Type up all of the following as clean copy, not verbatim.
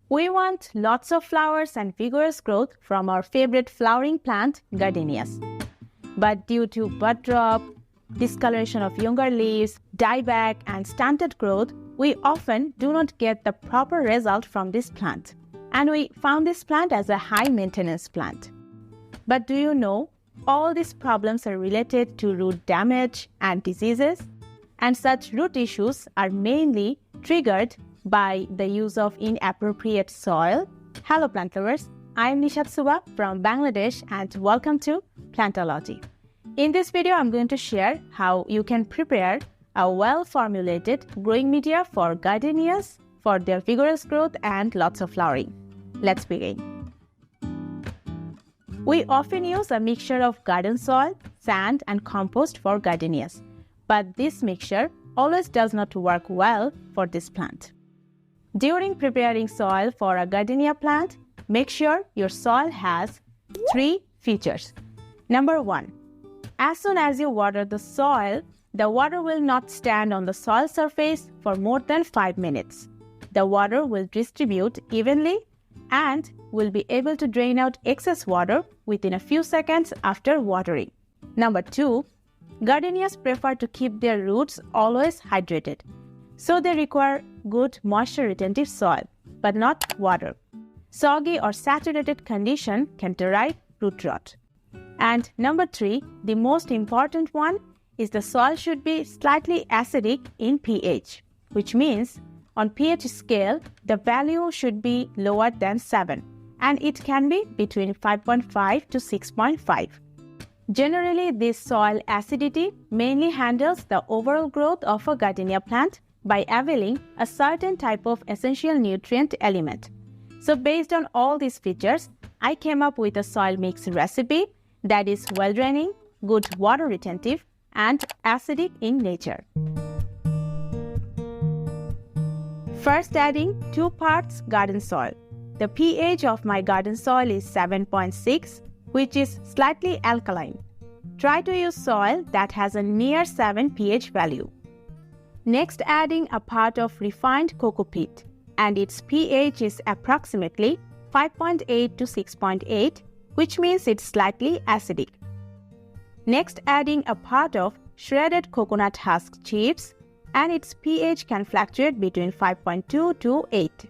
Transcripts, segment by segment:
We want lots of flowers and vigorous growth from our favorite flowering plant, gardenias. But due to bud drop, discoloration of younger leaves, dieback, and stunted growth, we often do not get the proper result from this plant. And we found this plant as a high-maintenance plant. But do you know, all these problems are related to root damage and diseases, and such root issues are mainly triggered by the use of inappropriate soil. Hello plant lovers, I am Nishat Suba from Bangladesh and welcome to Plantology. In this video, I'm going to share how you can prepare a well-formulated growing media for gardenias for their vigorous growth and lots of flowering. Let's begin. We often use a mixture of garden soil, sand, and compost for gardenias, but this mixture always does not work well for this plant. During preparing soil for a gardenia plant, make sure your soil has 3 features. Number 1. As soon as you water the soil, the water will not stand on the soil surface for more than 5 minutes. The water will distribute evenly and will be able to drain out excess water within a few seconds after watering. Number 2. Gardenias prefer to keep their roots always hydrated, so they require good moisture-retentive soil, but not water. Soggy or saturated condition can derive root rot. And number 3, the most important one, is the soil should be slightly acidic in pH, which means on pH scale, the value should be lower than 7, and it can be between 5.5 to 6.5. Generally, this soil acidity mainly handles the overall growth of a gardenia plant by availing a certain type of essential nutrient element. So based on all these features, I came up with a soil mix recipe that is well-draining, good water retentive, and acidic in nature. First, adding 2 parts garden soil. The pH of my garden soil is 7.6, which is slightly alkaline. Try to use soil that has a near 7 pH value. Next, adding a part of refined coco peat, and its pH is approximately 5.8 to 6.8, which means it's slightly acidic. Next, adding a part of shredded coconut husk chips, and its pH can fluctuate between 5.2 to 8.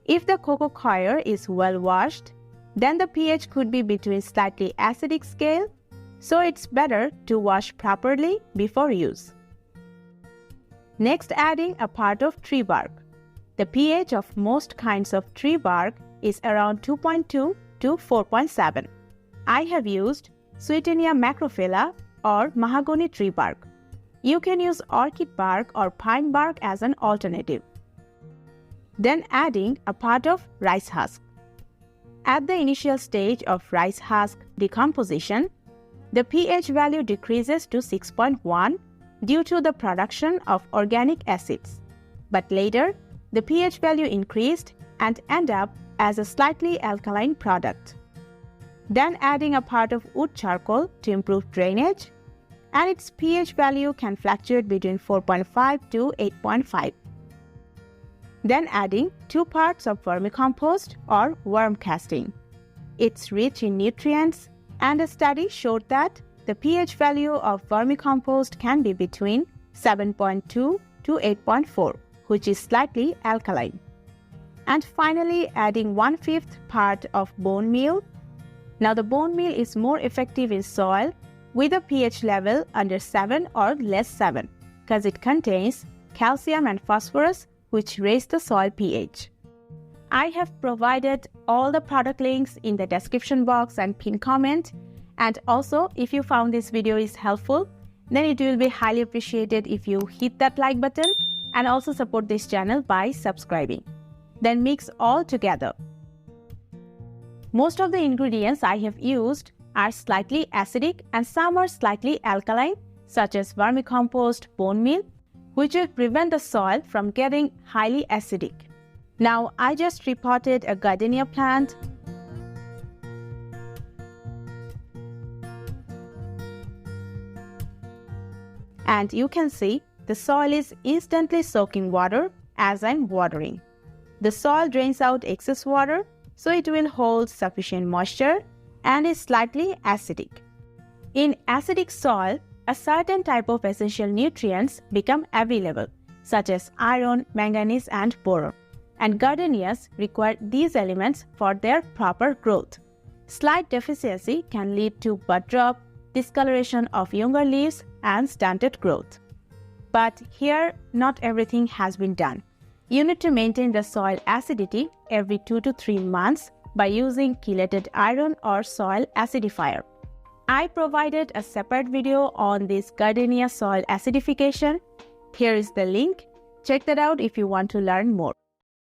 If the cocoa coir is well washed, then the pH could be between slightly acidic scale, so it's better to wash properly before use. Next, adding a part of tree bark. The pH of most kinds of tree bark is around 2.2 to 4.7. I have used Sweetenia macrophylla or mahogany tree bark. You can use orchid bark or pine bark as an alternative. Then adding a part of rice husk. At the initial stage of rice husk decomposition, the pH value decreases to 6.1 due to the production of organic acids. But later, the pH value increased and ended up as a slightly alkaline product. Then adding a part of wood charcoal to improve drainage, and its pH value can fluctuate between 4.5 to 8.5. Then adding 2 parts of vermicompost or worm casting. It's rich in nutrients, and a study showed that the pH value of vermicompost can be between 7.2 to 8.4, which is slightly alkaline. And finally, adding 1/5 part of bone meal. Now, the bone meal is more effective in soil with a pH level under 7 or less 7, because it contains calcium and phosphorus, which raise the soil pH. I have provided all the product links in the description box and pinned comment. And also, if you found this video is helpful, then it will be highly appreciated if you hit that like button and also support this channel by subscribing. Then mix all together. Most of the ingredients I have used are slightly acidic and some are slightly alkaline, such as vermicompost, bone meal, which will prevent the soil from getting highly acidic. Now, I just repotted a gardenia plant. And you can see the soil is instantly soaking water as I'm watering. The soil drains out excess water, so it will hold sufficient moisture and is slightly acidic. In acidic soil, a certain type of essential nutrients become available, such as iron, manganese, and boron, and gardenias require these elements for their proper growth. Slight deficiency can lead to bud drop, discoloration of younger leaves, and stunted growth. But here, not everything has been done. You need to maintain the soil acidity every 2 to 3 months by using chelated iron or soil acidifier. I provided a separate video on this Gardenia soil acidification. Here is the link. Check that out if you want to learn more.